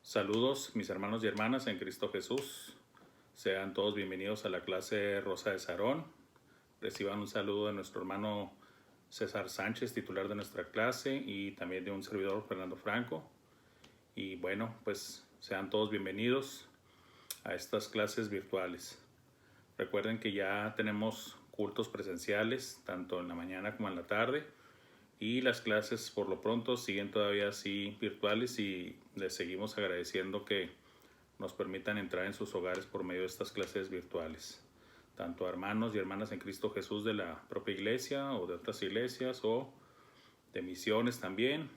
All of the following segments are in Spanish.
Saludos mis hermanos y hermanas en Cristo Jesús. Sean todos bienvenidos a la clase Rosa de Sarón. Reciban un saludo de nuestro hermano César Sánchez, titular de nuestra clase, y también de un servidor, Fernando Franco. Y bueno, pues sean todos bienvenidos a estas clases virtuales. Recuerden que ya tenemos cultos presenciales, tanto en la mañana como en la tarde. Y las clases por lo pronto siguen todavía así virtuales y les seguimos agradeciendo que nos permitan entrar en sus hogares por medio de estas clases virtuales, tanto a hermanos y hermanas en Cristo Jesús de la propia iglesia o de otras iglesias o de misiones también,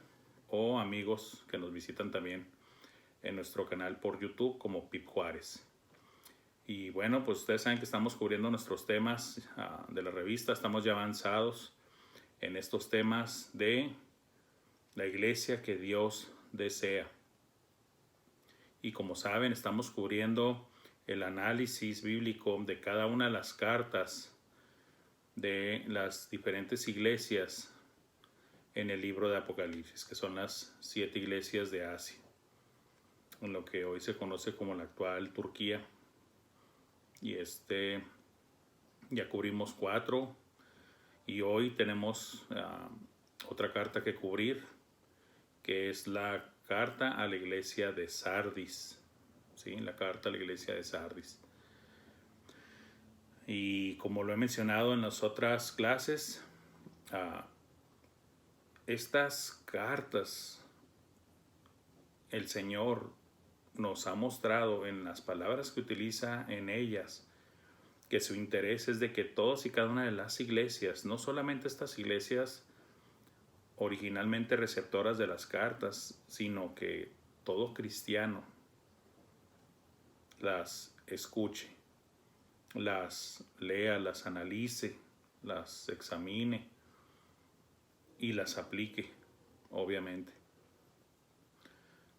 o amigos que nos visitan también en nuestro canal por YouTube como Pip Juárez. Y bueno, pues ustedes saben que estamos cubriendo nuestros temas de la revista, estamos ya avanzados en estos temas de la iglesia que Dios desea. Y como saben, estamos cubriendo el análisis bíblico de cada una de las cartas de las diferentes iglesias en el libro de Apocalipsis, que son las 7 iglesias de Asia, en lo que hoy se conoce como la actual Turquía. Y ya cubrimos 4 y hoy tenemos otra carta que cubrir, que es la carta a la iglesia de Sardis. ¿Sí? La carta a la iglesia de Sardis. Y como lo he mencionado en las otras clases, estas cartas el Señor nos ha mostrado en las palabras que utiliza en ellas que su interés es de que todas y cada una de las iglesias, no solamente estas iglesias originalmente receptoras de las cartas, sino que todo cristiano las escuche, las lea, las analice, las examine y las aplique, obviamente.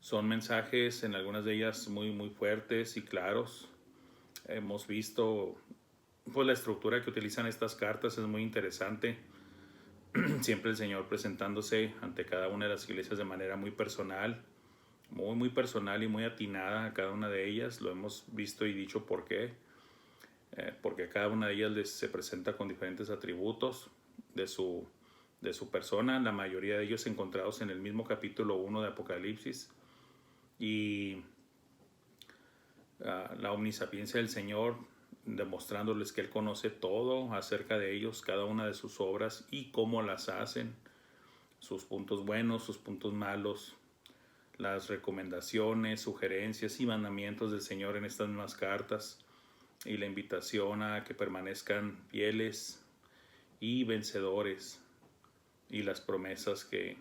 Son mensajes en algunas de ellas muy fuertes y claros. Hemos visto pues la estructura que utilizan estas cartas es muy interesante. Siempre el Señor presentándose ante cada una de las iglesias de manera muy personal, muy personal y muy atinada a cada una de ellas. Lo hemos visto y dicho por qué. Porque a cada una de ellas se presenta con diferentes atributos de su persona, la mayoría de ellos encontrados en el mismo capítulo 1 de Apocalipsis. Y la omnisapiencia del Señor, demostrándoles que Él conoce todo acerca de ellos, cada una de sus obras y cómo las hacen, sus puntos buenos, sus puntos malos, las recomendaciones, sugerencias y mandamientos del Señor en estas mismas cartas, y la invitación a que permanezcan fieles y vencedores, y las promesas que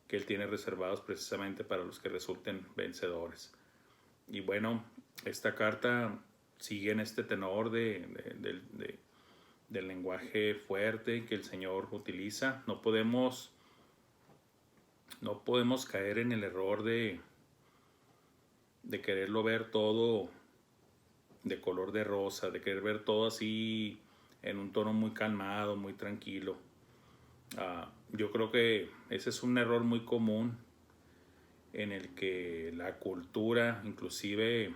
Él tiene reservados precisamente para los que resulten vencedores. Y bueno, esta carta sigue en este tenor del lenguaje fuerte que el Señor utiliza. No podemos caer en el error de quererlo ver todo de color de rosa, de querer ver todo así en un tono muy calmado, muy tranquilo. Yo creo que ese es un error muy común en el que la cultura, inclusive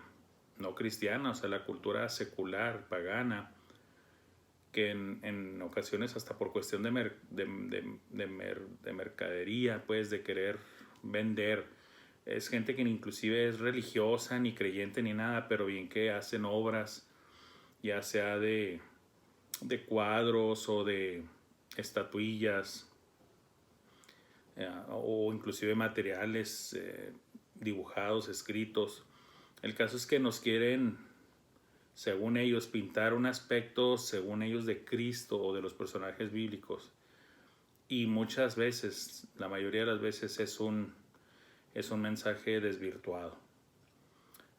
no cristiana, o sea, la cultura secular, pagana, que en ocasiones hasta por cuestión de mercadería, pues de querer vender, es gente que inclusive es religiosa, ni creyente ni nada, pero bien que hacen obras, ya sea de cuadros o de estatuillas, o inclusive materiales dibujados, escritos. El caso es que nos quieren, según ellos, pintar un aspecto, según ellos, de Cristo o de los personajes bíblicos. Y muchas veces, la mayoría de las veces, es un mensaje desvirtuado.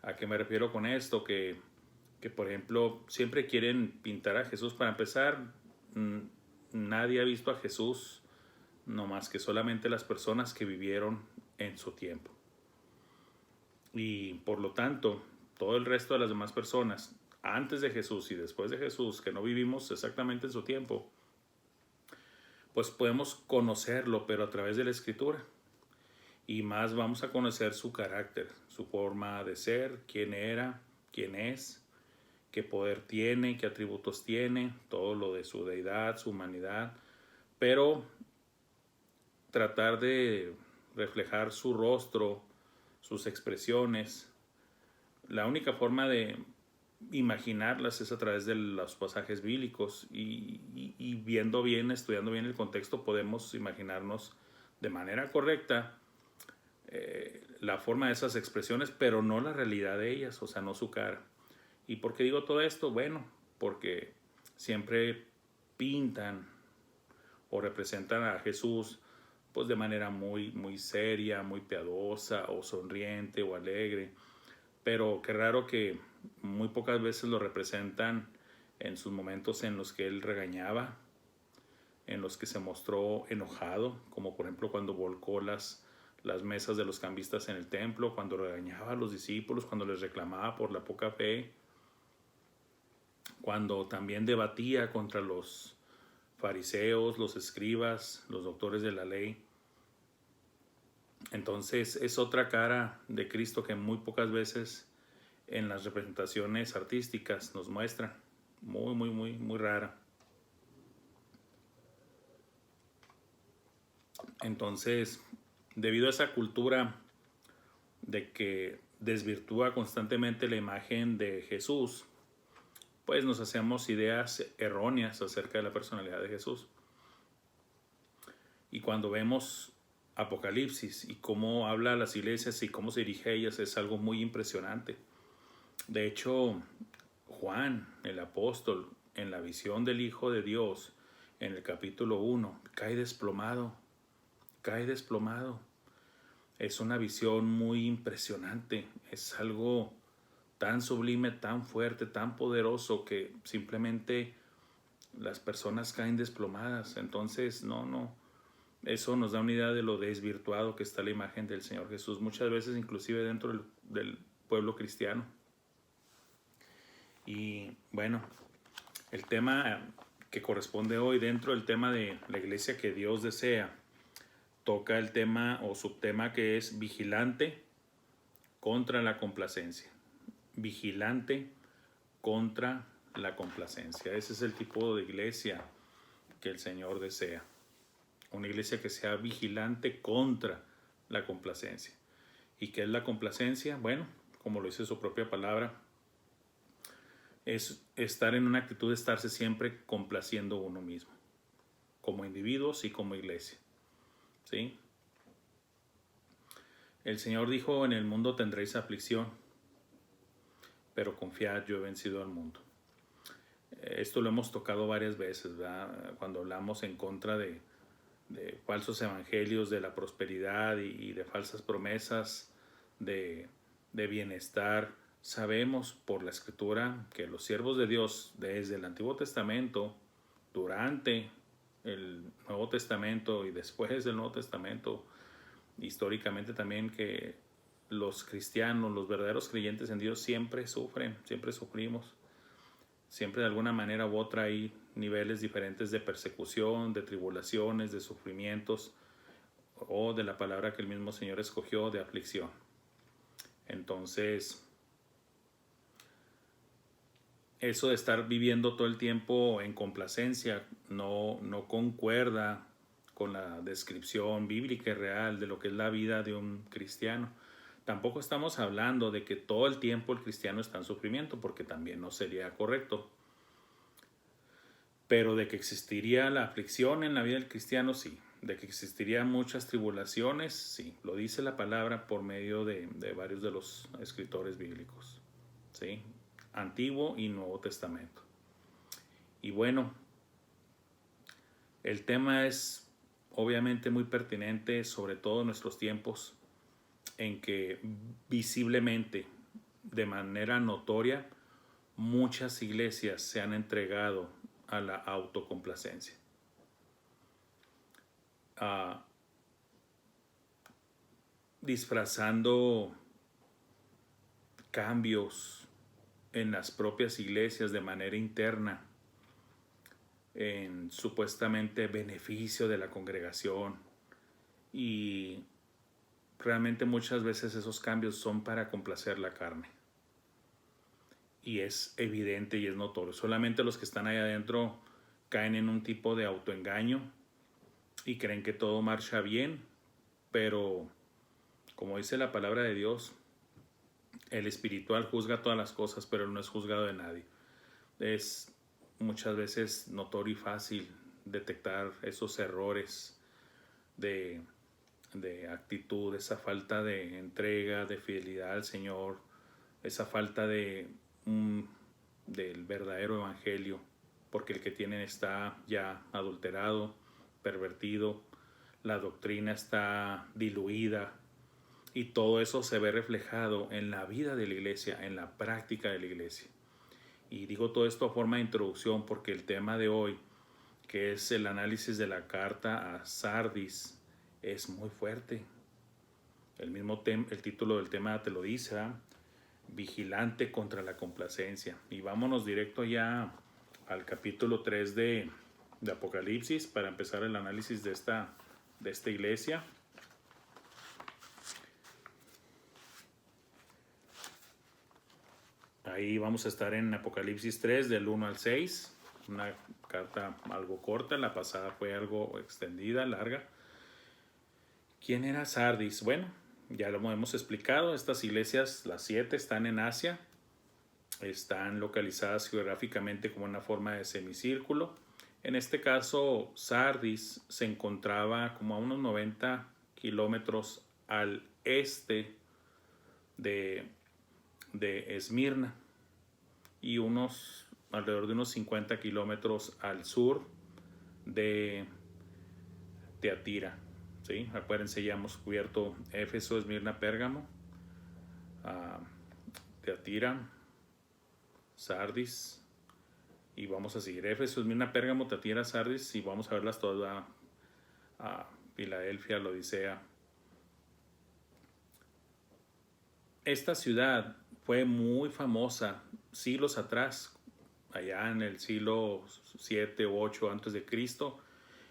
¿A qué me refiero con esto? Que por ejemplo, siempre quieren pintar a Jesús. Para empezar, nadie ha visto a Jesús, no más que solamente las personas que vivieron en su tiempo. Y por lo tanto, todo el resto de las demás personas, antes de Jesús y después de Jesús, que no vivimos exactamente en su tiempo, pues podemos conocerlo, pero a través de la Escritura. y más vamos a conocer su carácter, su forma de ser, quién era, quién es, qué poder tiene, qué atributos tiene, todo lo de su deidad, su humanidad, pero tratar de reflejar su rostro, sus expresiones. La única forma de imaginarlas es a través de los pasajes bíblicos y viendo bien, estudiando bien el contexto, podemos imaginarnos de manera correcta la forma de esas expresiones, pero no la realidad de ellas, o sea, no su cara. ¿Y por qué digo todo esto? Bueno, porque siempre pintan o representan a Jesús pues de manera muy seria, muy piadosa o sonriente o alegre, pero qué raro que muy pocas veces lo representan en sus momentos en los que él regañaba, en los que se mostró enojado, como por ejemplo cuando volcó las mesas de los cambistas en el templo, cuando regañaba a los discípulos, cuando les reclamaba por la poca fe, cuando también debatía contra los fariseos, los escribas, los doctores de la ley. Entonces es otra cara de Cristo que muy pocas veces en las representaciones artísticas nos muestran. Muy rara. Entonces, debido a esa cultura de que desvirtúa constantemente la imagen de Jesús, pues nos hacemos ideas erróneas acerca de la personalidad de Jesús. Y cuando vemos Apocalipsis y cómo habla a las iglesias y cómo se dirige a ellas, es algo muy impresionante. De hecho, Juan, el apóstol, en la visión del Hijo de Dios, en el capítulo 1, cae desplomado. Es una visión muy impresionante, es algo tan sublime, tan fuerte, tan poderoso que simplemente las personas caen desplomadas. Entonces, eso nos da una idea de lo desvirtuado que está la imagen del Señor Jesús, muchas veces inclusive dentro del pueblo cristiano. Y bueno, el tema que corresponde hoy dentro del tema de la iglesia que Dios desea, toca el tema o subtema que es vigilante contra la complacencia. Vigilante contra la complacencia. Ese es el tipo de iglesia que el Señor desea. Una iglesia que sea vigilante contra la complacencia. ¿Y qué es la complacencia? Bueno, como lo dice su propia palabra, es estar en una actitud de estarse siempre complaciendo uno mismo, como individuos y como iglesia. ¿Sí? El Señor dijo, en el mundo tendréis aflicción, pero confiad, yo he vencido al mundo. Esto lo hemos tocado varias veces, ¿verdad? Cuando hablamos en contra de falsos evangelios, de la prosperidad y de falsas promesas de bienestar. Sabemos por la Escritura que los siervos de Dios desde el Antiguo Testamento, durante el Nuevo Testamento y después del Nuevo Testamento, históricamente también, que los cristianos, los verdaderos creyentes en Dios siempre sufren, siempre sufrimos. Siempre de alguna manera u otra hay niveles diferentes de persecución, de tribulaciones, de sufrimientos o de la palabra que el mismo Señor escogió, de aflicción. Entonces, eso de estar viviendo todo el tiempo en complacencia no concuerda con la descripción bíblica y real de lo que es la vida de un cristiano. Tampoco estamos hablando de que todo el tiempo el cristiano está en sufrimiento, porque también no sería correcto. Pero de que existiría la aflicción en la vida del cristiano, sí. De que existirían muchas tribulaciones, sí. Lo dice la palabra por medio de varios de los escritores bíblicos, ¿sí? Antiguo y Nuevo Testamento. Y bueno, el tema es obviamente muy pertinente, sobre todo en nuestros tiempos, en que visiblemente, de manera notoria, muchas iglesias se han entregado a la autocomplacencia. Disfrazando cambios en las propias iglesias de manera interna, en supuestamente beneficio de la congregación, y realmente muchas veces esos cambios son para complacer la carne. Y es evidente y es notorio. Solamente los que están ahí adentro caen en un tipo de autoengaño y creen que todo marcha bien, pero como dice la palabra de Dios, el espiritual juzga todas las cosas, pero no es juzgado de nadie. Es muchas veces notorio y fácil detectar esos errores de actitud, esa falta de entrega, de fidelidad al Señor, esa falta del verdadero evangelio, porque el que tienen está ya adulterado, pervertido, la doctrina está diluida, y todo eso se ve reflejado en la vida de la iglesia, en la práctica de la iglesia. Y digo todo esto a forma de introducción porque el tema de hoy, que es el análisis de la carta a Sardis, es muy fuerte. El título del tema te lo dice, ¿verdad? Vigilante contra la complacencia. Y vámonos directo ya al capítulo 3 de Apocalipsis para empezar el análisis de esta iglesia. Ahí vamos a estar en Apocalipsis 3 del 1 al 6. Una carta algo corta, la pasada fue algo extendida, larga. ¿Quién era Sardis? Bueno, ya lo hemos explicado. Estas iglesias, las 7, están en Asia. Están localizadas geográficamente como una forma de semicírculo. En este caso, Sardis se encontraba como a unos 90 kilómetros al este de Esmirna y alrededor de unos 50 kilómetros al sur de Teatira. ¿Sí? Acuérdense, ya hemos cubierto Éfeso, Esmirna, Pérgamo, Teatira, Sardis, y vamos a seguir Éfeso, Esmirna, Pérgamo, Teatira, Sardis, y vamos a verlas todas a Filadelfia, la Odisea. Esta ciudad fue muy famosa siglos atrás, allá en el siglo 7 o 8 antes de Cristo.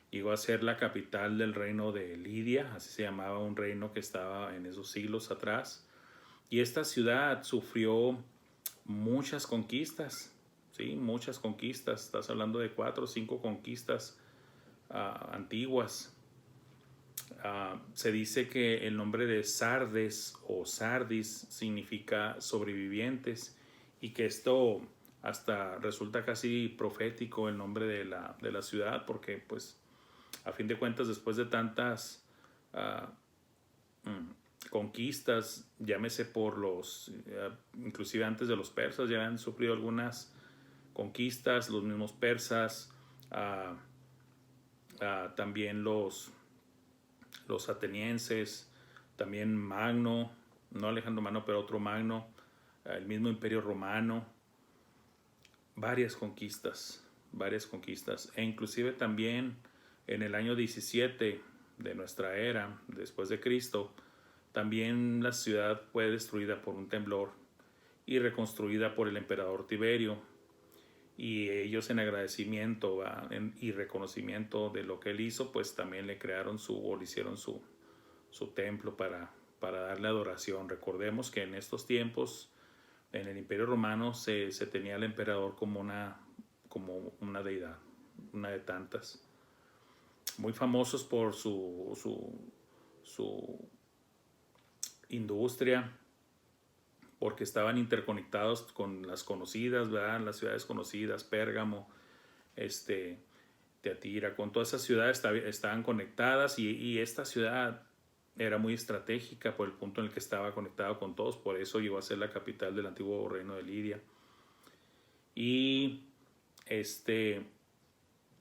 Llegó a ser la capital del reino de Lidia, así se llamaba un reino que estaba en esos siglos atrás. Y esta ciudad sufrió muchas conquistas, ¿sí? Muchas conquistas. Estás hablando de 4 o 5 conquistas antiguas. Se dice que el nombre de Sardes o Sardis significa sobrevivientes y que esto hasta resulta casi profético, el nombre de la ciudad, porque pues a fin de cuentas después de tantas conquistas, llámese por inclusive antes de los persas ya han sufrido algunas conquistas, los mismos persas, también los atenienses, también Magno, no Alejandro Magno, pero otro Magno, el mismo Imperio Romano, varias conquistas, e inclusive también en el año 17 de nuestra era, después de Cristo, también la ciudad fue destruida por un temblor y reconstruida por el emperador Tiberio, y ellos en agradecimiento y reconocimiento de lo que él hizo, pues también le hicieron su templo para darle adoración. Recordemos que en estos tiempos en el Imperio Romano se tenía al emperador como una deidad, una de tantas. Muy famosos por su industria, porque estaban interconectados con las conocidas, ¿verdad? Las ciudades conocidas, Pérgamo, Teatira, con todas esas ciudades estaban conectadas, y esta ciudad era muy estratégica por el punto en el que estaba conectado con todos, por eso llegó a ser la capital del antiguo reino de Lidia. Y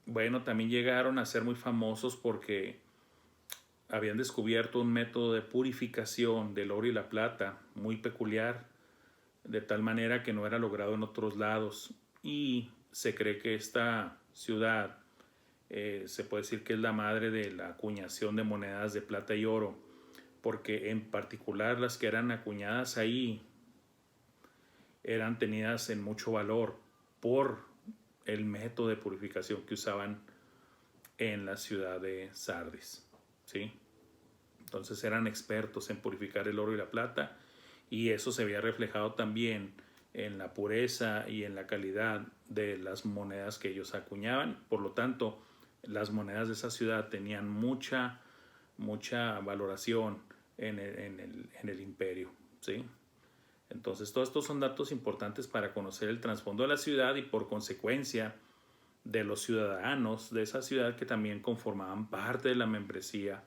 bueno, también llegaron a ser muy famosos porque habían descubierto un método de purificación del oro y la plata muy peculiar, de tal manera que no era logrado en otros lados, y se cree que esta ciudad se puede decir que es la madre de la acuñación de monedas de plata y oro, porque en particular las que eran acuñadas ahí eran tenidas en mucho valor por el método de purificación que usaban en la ciudad de Sardis, ¿sí? Entonces eran expertos en purificar el oro y la plata, y eso se veía reflejado también en la pureza y en la calidad de las monedas que ellos acuñaban. Por lo tanto, las monedas de esa ciudad tenían mucha valoración en el imperio, ¿sí? Entonces, todos estos son datos importantes para conocer el trasfondo de la ciudad y, por consecuencia, de los ciudadanos de esa ciudad que también conformaban parte de la membresía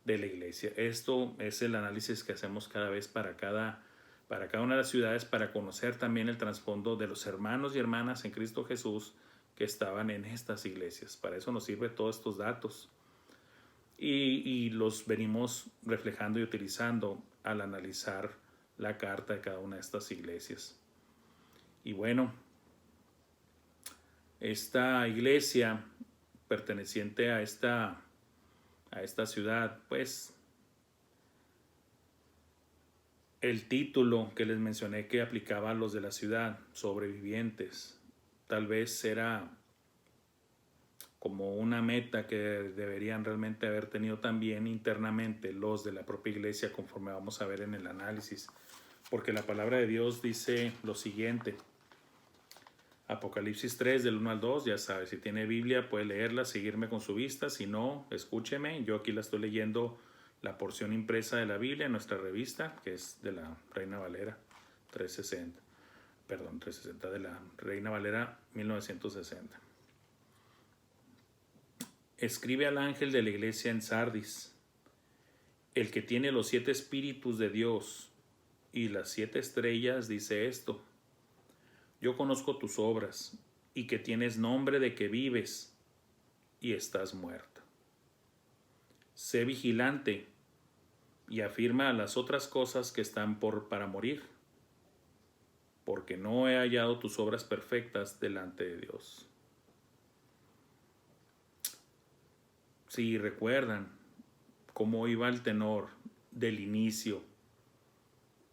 de la iglesia. Esto es el análisis que hacemos cada vez para cada una de las ciudades, para conocer también el trasfondo de los hermanos y hermanas en Cristo Jesús que estaban en estas iglesias. Para eso nos sirve todos estos datos. Y los venimos reflejando y utilizando al analizar la carta de cada una de estas iglesias. Y bueno, esta iglesia perteneciente a esta ciudad, pues el título que les mencioné que aplicaba a los de la ciudad, sobrevivientes, tal vez era como una meta que deberían realmente haber tenido también internamente los de la propia iglesia, conforme vamos a ver en el análisis, porque la palabra de Dios dice lo siguiente. Apocalipsis 3 del 1 al 2, ya sabe, si tiene Biblia puede leerla, seguirme con su vista, si no, escúcheme. Yo aquí la estoy leyendo, la porción impresa de la Biblia en nuestra revista, que es de la Reina Valera 360, de la Reina Valera 1960. Escribe al ángel de la iglesia en Sardis, el que tiene los 7 espíritus de Dios y las 7 estrellas, dice esto: yo conozco tus obras y que tienes nombre de que vives y estás muerto. Sé vigilante y afirma las otras cosas que están para morir, porque no he hallado tus obras perfectas delante de Dios. Si recuerdan cómo iba el tenor del inicio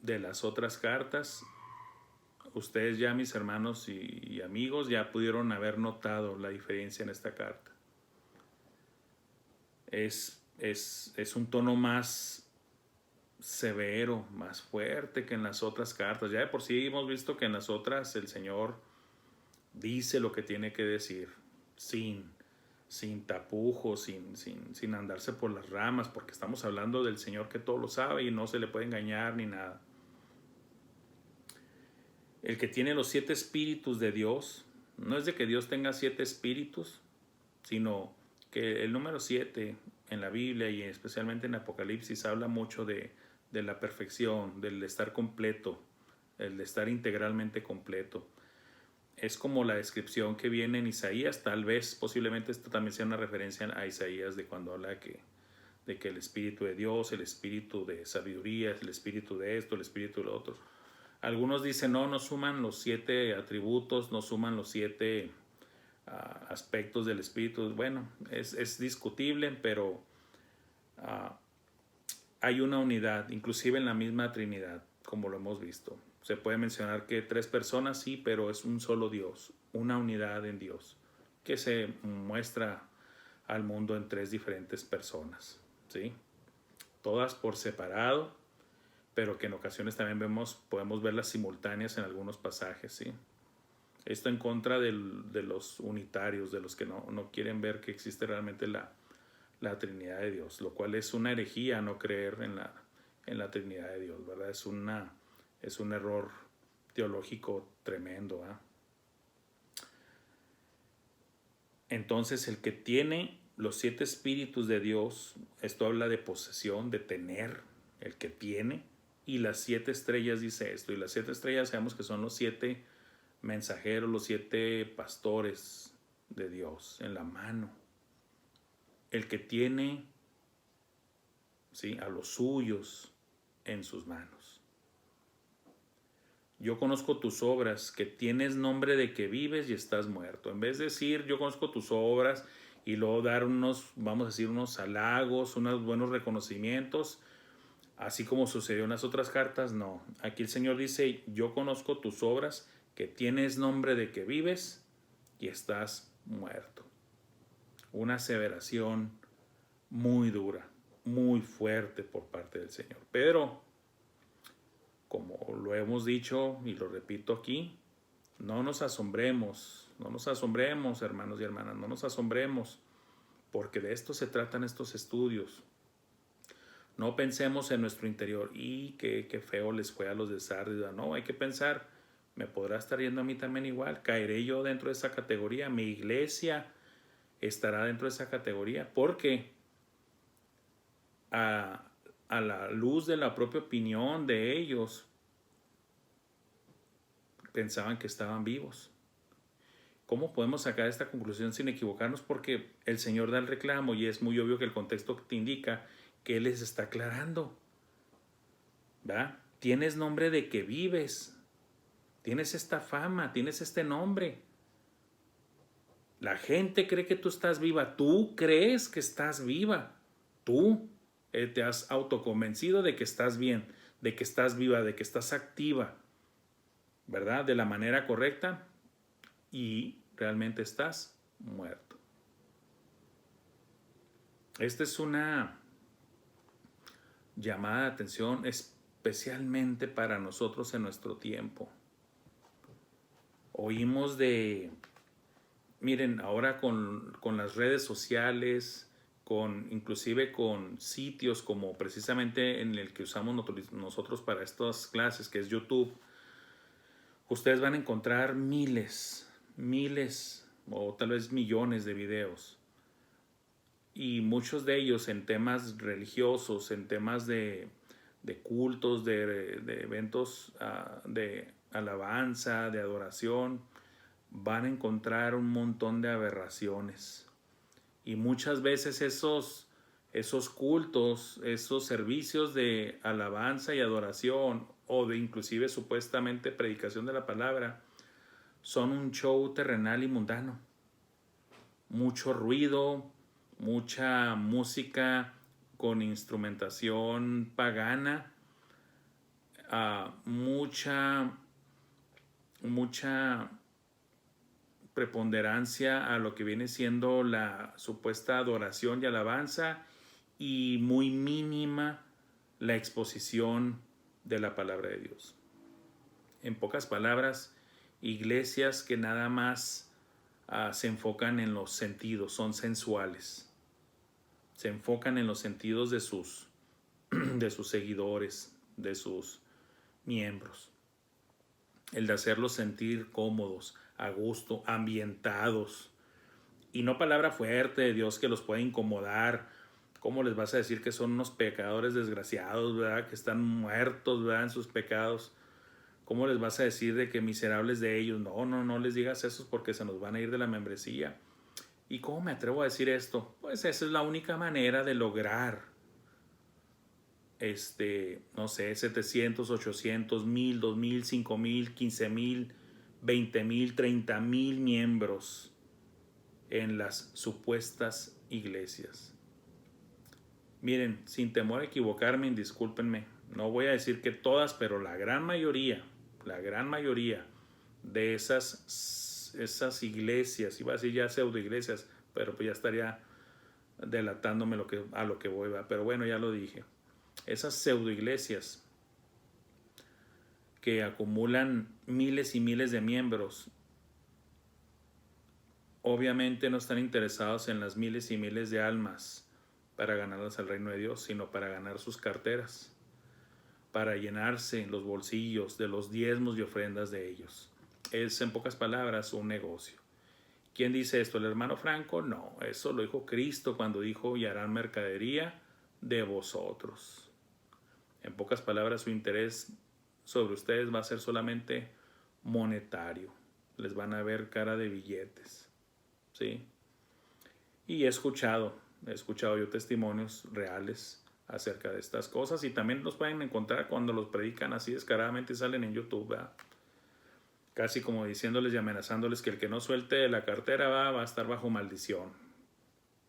de las otras cartas, ustedes ya, mis hermanos y amigos, ya pudieron haber notado la diferencia en esta carta. Es un tono más severo, más fuerte que en las otras cartas. Ya de por sí hemos visto que en las otras el Señor dice lo que tiene que decir, sin tapujos, sin andarse por las ramas, porque estamos hablando del Señor que todo lo sabe y no se le puede engañar ni nada. El que tiene los 7 espíritus de Dios, no es de que Dios tenga 7 espíritus, sino que el número 7 en la Biblia y especialmente en Apocalipsis habla mucho de la perfección, del estar completo, el de estar integralmente completo. Es como la descripción que viene en Isaías, tal vez posiblemente esto también sea una referencia a Isaías, de cuando habla de que el espíritu de Dios, el espíritu de sabiduría, el espíritu de esto, el espíritu de lo otro. Algunos dicen no suman los 7 atributos, no suman los 7 aspectos del espíritu. Bueno, es discutible, pero hay una unidad, inclusive en la misma Trinidad, como lo hemos visto. Se puede mencionar que 3 personas, sí, pero es un solo Dios, una unidad en Dios, que se muestra al mundo en 3 diferentes personas, ¿sí? Todas por separado, pero que en ocasiones también podemos verlas simultáneas en algunos pasajes, ¿sí? Esto en contra de los unitarios, de los que no quieren ver que existe realmente la Trinidad de Dios, lo cual es una herejía no creer en la Trinidad de Dios, ¿verdad? Es un error teológico tremendo, ¿eh? Entonces, el que tiene los 7 espíritus de Dios, esto habla de posesión, de tener, el que tiene, y las 7 estrellas dice esto, y las 7 estrellas sabemos que son los 7 mensajeros, los 7 pastores de Dios en la mano. El que tiene, ¿sí?, a los suyos en sus manos. Yo conozco tus obras, que tienes nombre de que vives y estás muerto. En vez de decir yo conozco tus obras y luego dar unos halagos, unos buenos reconocimientos, así como sucedió en las otras cartas, no. Aquí el Señor dice, yo conozco tus obras, que tienes nombre de que vives y estás muerto. Una aseveración muy dura, muy fuerte por parte del Señor. Pero, como lo hemos dicho y lo repito aquí, no nos asombremos, hermanos y hermanas, no nos asombremos, porque de esto se tratan estos estudios. No pensemos en nuestro interior, y qué feo les fue a los de Sardis. No, hay que pensar, me podrá estar yendo a mí también igual, caeré yo dentro de esa categoría, mi iglesia estará dentro de esa categoría, porque a la luz de la propia opinión de ellos, pensaban que estaban vivos. ¿Cómo podemos sacar esta conclusión sin equivocarnos? Porque el Señor da el reclamo y es muy obvio que el contexto te indica que Él les está aclarando. ¿Va? Tienes nombre de que vives. Tienes esta fama, tienes este nombre. La gente cree que tú estás viva. Tú crees que estás viva. Tú te has autoconvencido de que estás bien, de que estás viva, de que estás activa, ¿verdad? De la manera correcta, y realmente estás muerto. Esta es una llamada de atención especialmente para nosotros en nuestro tiempo. Oímos miren, ahora con las redes sociales, inclusive con sitios como precisamente en el que usamos nosotros para estas clases, que es YouTube, ustedes van a encontrar miles o tal vez millones de videos, y muchos de ellos en temas religiosos, en temas de cultos, de eventos de alabanza, de adoración. Van a encontrar un montón de aberraciones, y muchas veces esos cultos, esos servicios de alabanza y adoración, o de inclusive supuestamente predicación de la palabra, son un show terrenal y mundano. Mucho ruido, mucha música con instrumentación pagana, mucha preponderancia a lo que viene siendo la supuesta adoración y alabanza, y muy mínima la exposición de la palabra de Dios. En pocas palabras, iglesias que nada más se enfocan en los sentidos, son sensuales. Se enfocan en los sentidos de sus seguidores, de sus miembros. El de hacerlos sentir cómodos, a gusto, ambientados. Y no palabra fuerte de Dios que los puede incomodar. ¿Cómo les vas a decir que son unos pecadores desgraciados, verdad? Que están muertos, ¿verdad? En sus pecados. ¿Cómo les vas a decir de que miserables de ellos? No les digas eso, porque se nos van a ir de la membresía. ¿Y cómo me atrevo a decir esto? Pues esa es la única manera de lograr 700, 800, 1000, 2000, 5000, 15000, 20000, 30000 miembros en las supuestas iglesias. Miren, sin temor a equivocarme, discúlpenme, no voy a decir que todas, pero la gran mayoría de esas iglesias, iba a decir ya pseudo iglesias, pero pues ya estaría delatándome a lo que voy, pero bueno, ya lo dije. Esas pseudo iglesias que acumulan miles y miles de miembros, obviamente no están interesados en las miles y miles de almas para ganarlas al reino de Dios, sino para ganar sus carteras, para llenarse los bolsillos de los diezmos y ofrendas de ellos. Es, en pocas palabras, un negocio. ¿Quién dice esto? ¿El hermano Franco? No, eso lo dijo Cristo cuando dijo: y harán mercadería de vosotros. En pocas palabras, su interés sobre ustedes va a ser solamente monetario. Les van a ver cara de billetes, ¿sí? Y he escuchado yo testimonios reales acerca de estas cosas, y también los pueden encontrar cuando los predican así descaradamente y salen en YouTube, ¿verdad? Casi como diciéndoles y amenazándoles que el que no suelte la cartera va a estar bajo maldición,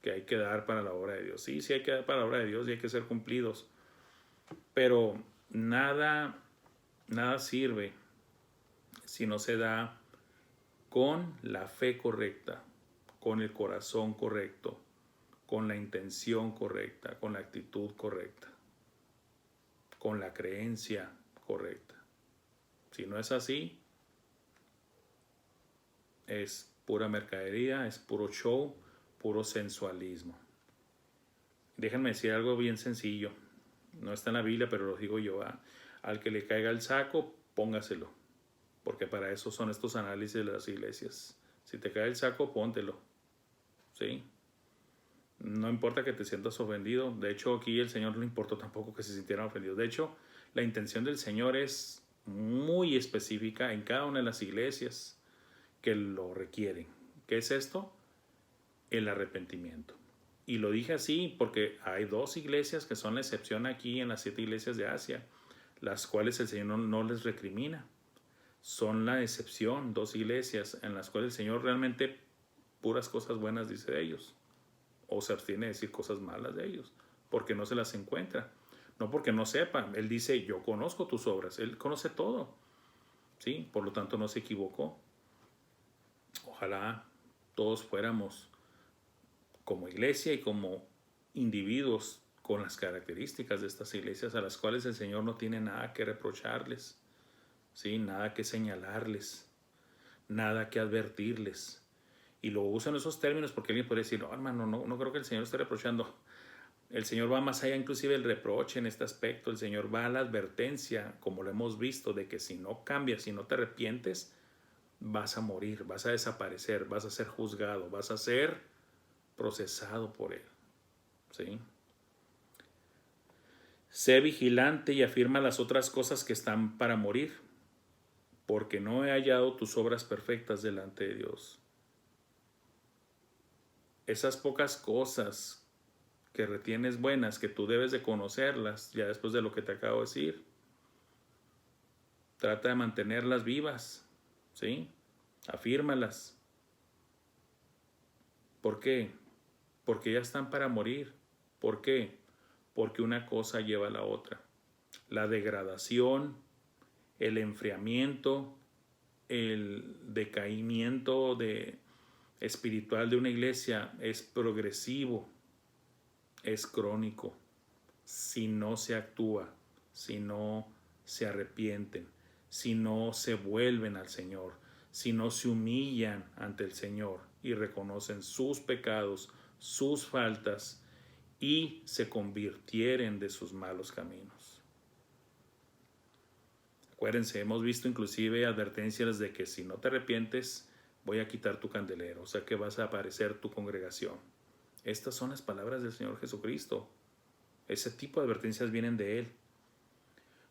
que hay que dar para la obra de Dios. Sí hay que dar para la obra de Dios y hay que ser cumplidos, pero nada sirve si no se da con la fe correcta, con el corazón correcto, con la intención correcta, con la actitud correcta, con la creencia correcta. Si no es así, es pura mercadería, es puro show, puro sensualismo. Déjenme decir algo bien sencillo. No está en la Biblia, pero lo digo yo. Al que le caiga el saco, póngaselo. Porque para eso son estos análisis de las iglesias. Si te cae el saco, póntelo. ¿Sí? No importa que te sientas ofendido. De hecho, aquí el Señor no le importó tampoco que se sintieran ofendidos. De hecho, la intención del Señor es muy específica en cada una de las iglesias que lo requieren. ¿Qué es esto? El arrepentimiento. Y lo dije así porque hay 2 iglesias que son la excepción aquí en las 7 iglesias de Asia, las cuales el Señor no les recrimina. Son la excepción, 2 iglesias en las cuales el Señor realmente puras cosas buenas dice de ellos. O se abstiene de decir cosas malas de ellos, porque no se las encuentra. No porque no sepa. Él dice, yo conozco tus obras. Él conoce todo. ¿Sí? Por lo tanto, no se equivocó. Ojalá todos fuéramos como iglesia y como individuos con las características de estas iglesias a las cuales el Señor no tiene nada que reprocharles, ¿sí? Nada que señalarles, nada que advertirles. Y lo usan esos términos porque alguien puede decir, no, hermano, no creo que el Señor esté reprochando. El Señor va más allá inclusive del reproche en este aspecto. El Señor va a la advertencia, como lo hemos visto, de que si no cambias, si no te arrepientes, vas a morir, vas a desaparecer, vas a ser juzgado, vas a ser procesado por Él. ¿Sí? Sé vigilante y afirma las otras cosas que están para morir, porque no he hallado tus obras perfectas delante de Dios. Esas pocas cosas que retienes buenas, que tú debes de conocerlas, ya después de lo que te acabo de decir, trata de mantenerlas vivas, ¿sí? Afírmalas. ¿Por qué? Porque ya están para morir. ¿Por qué? Porque una cosa lleva a la otra. La degradación, el enfriamiento, el decaimiento espiritual de una iglesia es progresivo, es crónico, si no se actúa, si no se arrepienten, si no se vuelven al Señor, si no se humillan ante el Señor y reconocen sus pecados, sus faltas y se convirtieren de sus malos caminos. Acuérdense, hemos visto inclusive advertencias de que si no te arrepientes, voy a quitar tu candelero, o sea que vas a aparecer tu congregación. Estas son las palabras del Señor Jesucristo. Ese tipo de advertencias vienen de Él.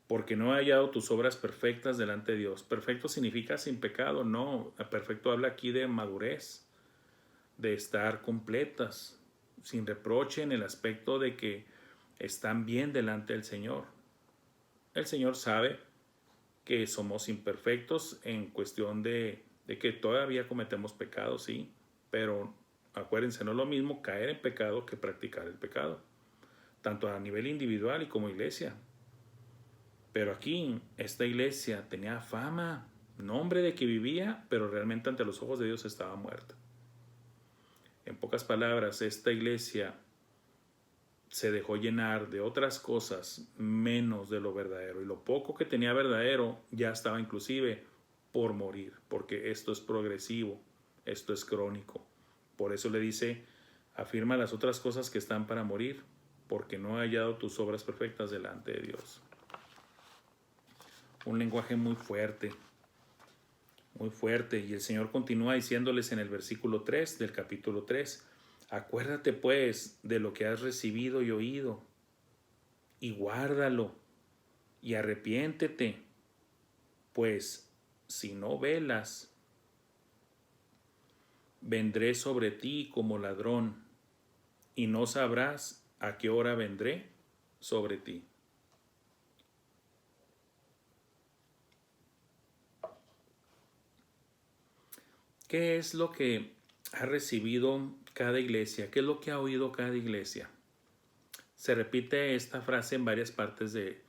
Porque no he hallado tus obras perfectas delante de Dios. Perfecto significa sin pecado, no. Perfecto habla aquí de madurez, de estar completas, sin reproche en el aspecto de que están bien delante del Señor. El Señor sabe que somos imperfectos en cuestión de que todavía cometemos pecados, sí, pero acuérdense, no es lo mismo caer en pecado que practicar el pecado, tanto a nivel individual y como iglesia. Pero aquí, esta iglesia tenía fama, nombre de que vivía, pero realmente ante los ojos de Dios estaba muerta. En pocas palabras, esta iglesia se dejó llenar de otras cosas menos de lo verdadero. Y lo poco que tenía verdadero ya estaba inclusive por morir, porque esto es progresivo, esto es crónico. Por eso le dice, afirma las otras cosas que están para morir, porque no he hallado tus obras perfectas delante de Dios. Un lenguaje muy fuerte, y el Señor continúa diciéndoles en el versículo 3 del capítulo 3, acuérdate pues de lo que has recibido y oído, y guárdalo, y arrepiéntete, pues si no velas, vendré sobre ti como ladrón, y no sabrás a qué hora vendré sobre ti. ¿Qué es lo que ha recibido cada iglesia? ¿Qué es lo que ha oído cada iglesia? Se repite esta frase en varias partes del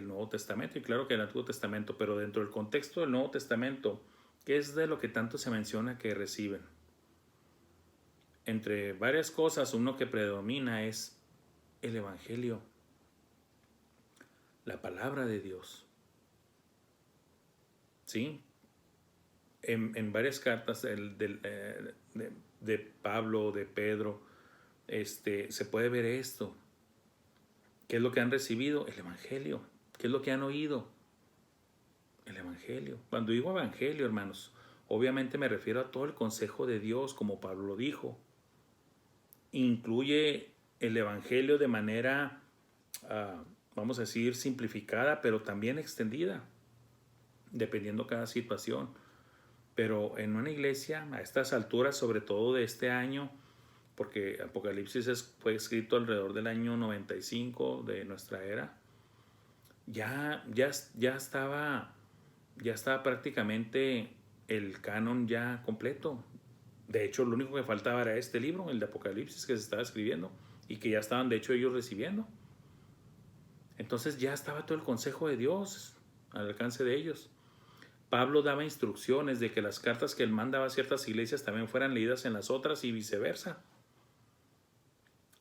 Nuevo Testamento y claro que del Antiguo Testamento, pero dentro del contexto del Nuevo Testamento, ¿qué es de lo que tanto se menciona que reciben? entre varias cosas, uno que predomina es el Evangelio, la palabra de Dios. ¿Sí? En varias cartas de Pablo, de Pedro, se puede ver esto. ¿Qué es lo que han recibido? El Evangelio. ¿Qué es lo que han oído? El Evangelio. Cuando digo Evangelio, hermanos, obviamente me refiero a todo el consejo de Dios, como Pablo lo dijo. Incluye el Evangelio de manera, vamos a decir, simplificada, pero también extendida, dependiendo cada situación. Pero en una iglesia, a estas alturas, sobre todo de este año, porque Apocalipsis fue escrito alrededor del año 95 de nuestra era, ya estaba prácticamente el canon ya completo. De hecho, lo único que faltaba era este libro, el de Apocalipsis, que se estaba escribiendo y que ya estaban, de hecho, ellos recibiendo. Entonces ya estaba todo el consejo de Dios al alcance de ellos. Pablo daba instrucciones de que las cartas que él mandaba a ciertas iglesias también fueran leídas en las otras y viceversa.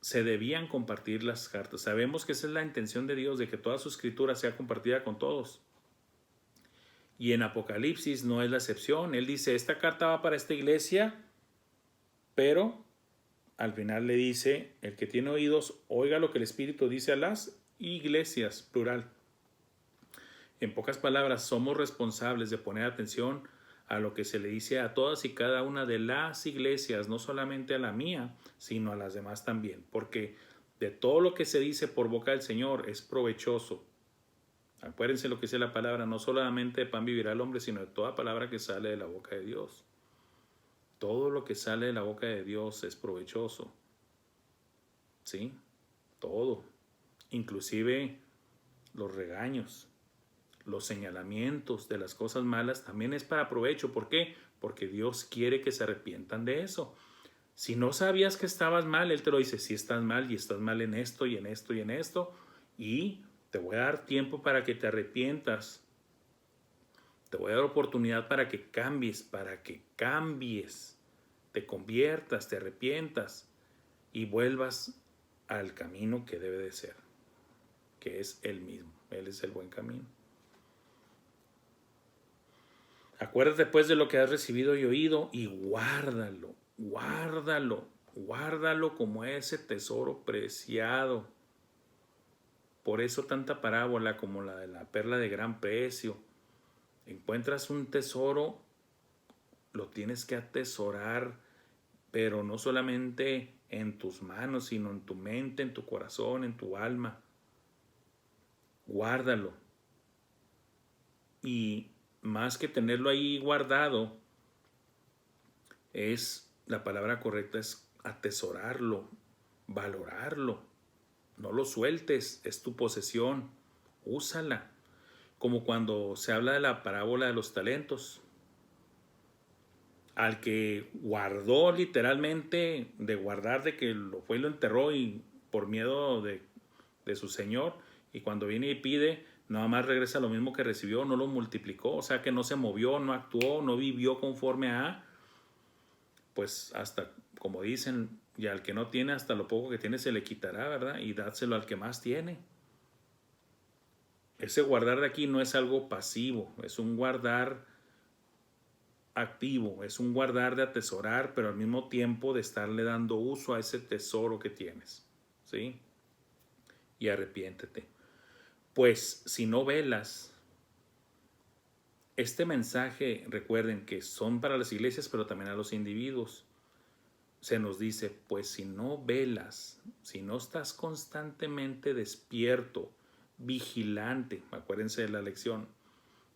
Se debían compartir las cartas. Sabemos que esa es la intención de Dios, de que toda su escritura sea compartida con todos. Y en Apocalipsis no es la excepción. Él dice, esta carta va para esta iglesia, pero al final le dice, el que tiene oídos, oiga lo que el Espíritu dice a las iglesias, plural. En pocas palabras, somos responsables de poner atención a lo que se le dice a todas y cada una de las iglesias, no solamente a la mía, sino a las demás también, porque de todo lo que se dice por boca del Señor es provechoso. Acuérdense lo que dice la palabra, no solamente de pan vivirá el hombre, sino de toda palabra que sale de la boca de Dios. Todo lo que sale de la boca de Dios es provechoso. ¿Sí? Todo. Inclusive los regaños, los señalamientos de las cosas malas también es para provecho. ¿Por qué? Porque Dios quiere que se arrepientan de eso. Si no sabías que estabas mal, Él te lo dice, si estás mal y estás mal en esto y en esto y en esto, y te voy a dar tiempo para que te arrepientas. Te voy a dar oportunidad para que cambies, te conviertas, te arrepientas y vuelvas al camino que debe de ser, que es Él mismo. Él es el buen camino. Acuérdate pues de lo que has recibido y oído y guárdalo como ese tesoro preciado. Por eso tanta parábola como la de la perla de gran precio. Encuentras un tesoro, lo tienes que atesorar, pero no solamente en tus manos, sino en tu mente, en tu corazón, en tu alma. Guárdalo. Y más que tenerlo ahí guardado, la palabra correcta es atesorarlo, valorarlo. No lo sueltes, es tu posesión, úsala. Como cuando se habla de la parábola de los talentos. Al que guardó literalmente, de guardar, de que lo fue y lo enterró y por miedo de su señor, y cuando viene y pide, nada más regresa lo mismo que recibió, no lo multiplicó, o sea que no se movió, no actuó, no vivió conforme a, pues hasta, como dicen, y al que no tiene, hasta lo poco que tiene se le quitará, ¿verdad? Y dárselo al que más tiene. Ese guardar de aquí no es algo pasivo, es un guardar activo, es un guardar de atesorar, pero al mismo tiempo de estarle dando uso a ese tesoro que tienes, ¿sí? Y arrepiéntete. Pues si no velas, este mensaje, recuerden que son para las iglesias, pero también a los individuos. Se nos dice, pues si no velas, si no estás constantemente despierto, vigilante, acuérdense de la lección,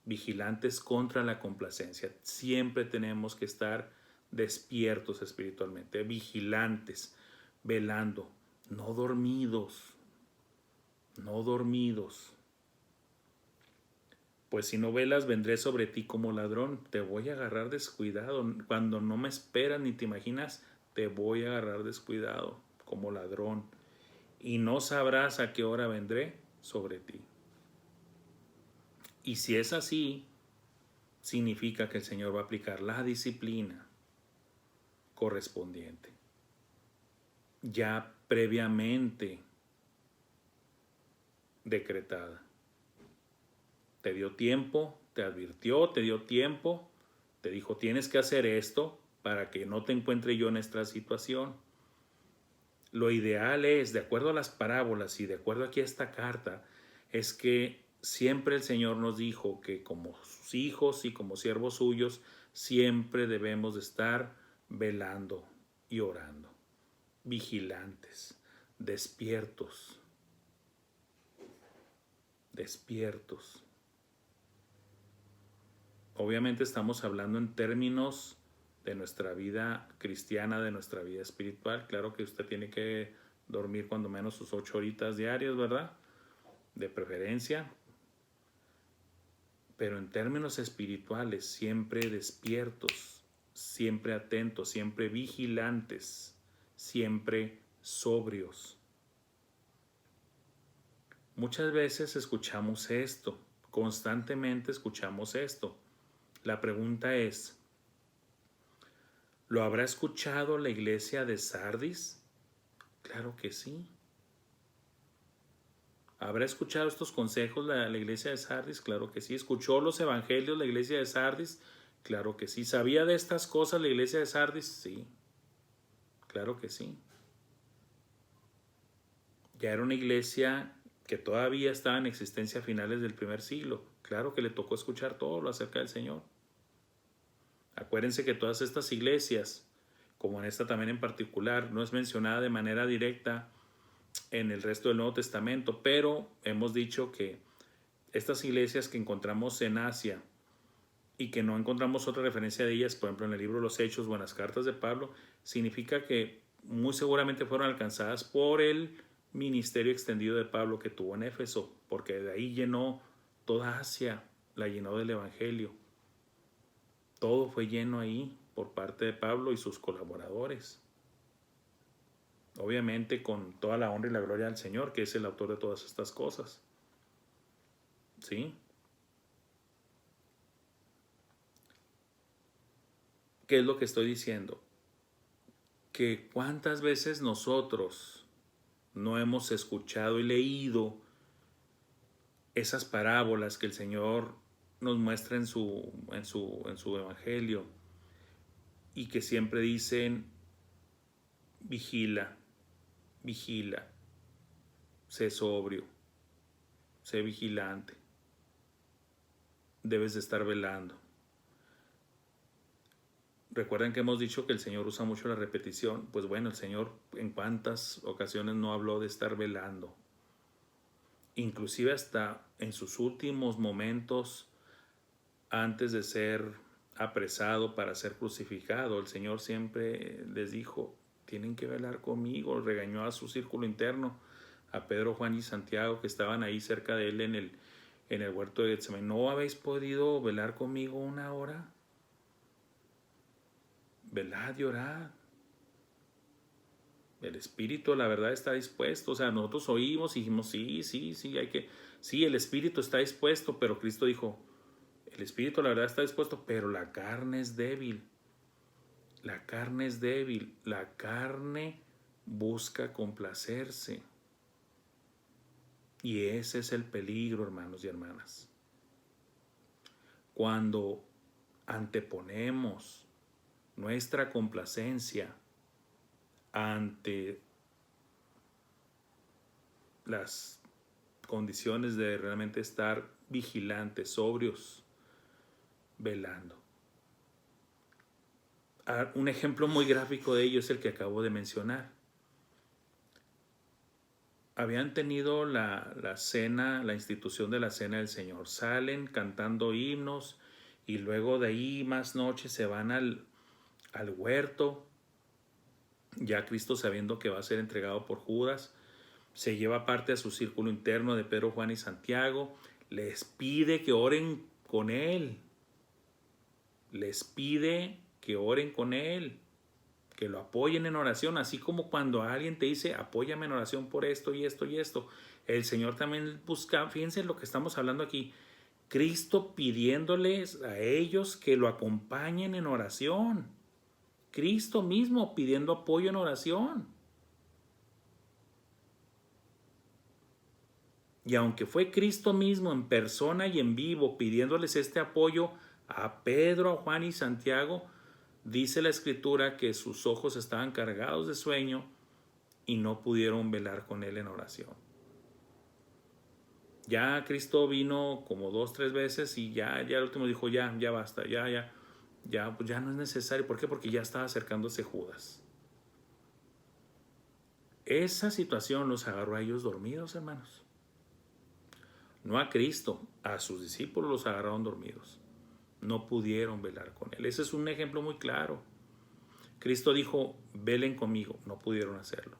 vigilantes contra la complacencia. Siempre tenemos que estar despiertos espiritualmente, vigilantes, velando, no dormidos, no dormidos. Pues si no velas, vendré sobre ti como ladrón, te voy a agarrar descuidado. Cuando no me esperas ni te imaginas, te voy a agarrar descuidado como ladrón. Y no sabrás a qué hora vendré sobre ti. Y si es así, significa que el Señor va a aplicar la disciplina correspondiente. ya previamente decretada. Te dio tiempo, te advirtió, te dio tiempo, te dijo tienes que hacer esto para que no te encuentre yo en esta situación. Lo ideal es, de acuerdo a las parábolas y de acuerdo aquí a esta carta, es que siempre el Señor nos dijo que como sus hijos y como siervos suyos, siempre debemos de estar velando y orando, vigilantes, despiertos, despiertos. Obviamente estamos hablando en términos de nuestra vida cristiana, de nuestra vida espiritual. Claro que usted tiene que dormir cuando menos sus 8 horitas diarias, ¿verdad? De preferencia. Pero en términos espirituales, siempre despiertos, siempre atentos, siempre vigilantes, siempre sobrios. Muchas veces escuchamos esto, constantemente escuchamos esto. La pregunta es, ¿lo habrá escuchado la iglesia de Sardis? Claro que sí. ¿Habrá escuchado estos consejos la iglesia de Sardis? Claro que sí. ¿Escuchó los evangelios la iglesia de Sardis? Claro que sí. ¿Sabía de estas cosas la iglesia de Sardis? Sí. Claro que sí. Ya era una iglesia que todavía estaba en existencia a finales del primer siglo. Claro que le tocó escuchar todo lo acerca del Señor. Acuérdense que todas estas iglesias, como en esta también en particular, no es mencionada de manera directa en el resto del Nuevo Testamento, pero hemos dicho que estas iglesias que encontramos en Asia y que no encontramos otra referencia de ellas, por ejemplo en el libro de los Hechos o en las cartas de Pablo, significa que muy seguramente fueron alcanzadas por el ministerio extendido de Pablo que tuvo en Éfeso, porque de ahí llenó toda Asia, la llenó del Evangelio. Todo fue lleno ahí por parte de Pablo y sus colaboradores. Obviamente con toda la honra y la gloria al Señor, que es el autor de todas estas cosas. ¿Sí? ¿Qué es lo que estoy diciendo? Que cuántas veces nosotros no hemos escuchado y leído esas parábolas que el Señor nos muestra en su evangelio y que siempre dicen vigila, vigila, sé sobrio, sé vigilante, debes de estar velando. Recuerden que hemos dicho que el Señor usa mucho la repetición. Pues bueno, el Señor en cuántas ocasiones no habló de estar velando. Inclusive hasta en sus últimos momentos antes de ser apresado para ser crucificado, el Señor siempre les dijo, tienen que velar conmigo. Regañó a su círculo interno, a Pedro, Juan y Santiago, que estaban ahí cerca de él en el huerto de Getsemaní. ¿No habéis podido velar conmigo una hora? Velad y orad. El espíritu, la verdad, está dispuesto. O sea, nosotros oímos y dijimos, sí, el espíritu está dispuesto, pero Cristo dijo, el espíritu, la verdad, está dispuesto, pero la carne es débil. La carne es débil. La carne busca complacerse. Y ese es el peligro, hermanos y hermanas. Cuando anteponemos nuestra complacencia ante las condiciones de realmente estar vigilantes, sobrios, velando. Un ejemplo muy gráfico de ello es el que acabo de mencionar. Habían tenido la cena, la institución de la cena del Señor. Salen cantando himnos y luego de ahí más noches se van al huerto. Ya Cristo, sabiendo que va a ser entregado por Judas, se lleva parte a su círculo interno de Pedro, Juan y Santiago. Les pide que oren con él. Les pide que oren con él, que lo apoyen en oración, así como cuando alguien te dice, apóyame en oración por esto y esto y esto. El Señor también busca, fíjense lo que estamos hablando aquí, Cristo pidiéndoles a ellos que lo acompañen en oración. Cristo mismo pidiendo apoyo en oración. Y aunque fue Cristo mismo en persona y en vivo pidiéndoles este apoyo a Pedro, a Juan y Santiago, dice la Escritura que sus ojos estaban cargados de sueño y no pudieron velar con él en oración. Ya Cristo vino como 2, 3 veces y ya el último dijo, ya basta, pues ya no es necesario. ¿Por qué? Porque ya estaba acercándose Judas. Esa situación los agarró a ellos dormidos, hermanos. No a Cristo, a sus discípulos los agarraron dormidos. No pudieron velar con él. Ese es un ejemplo muy claro. Cristo dijo, velen conmigo. No pudieron hacerlo.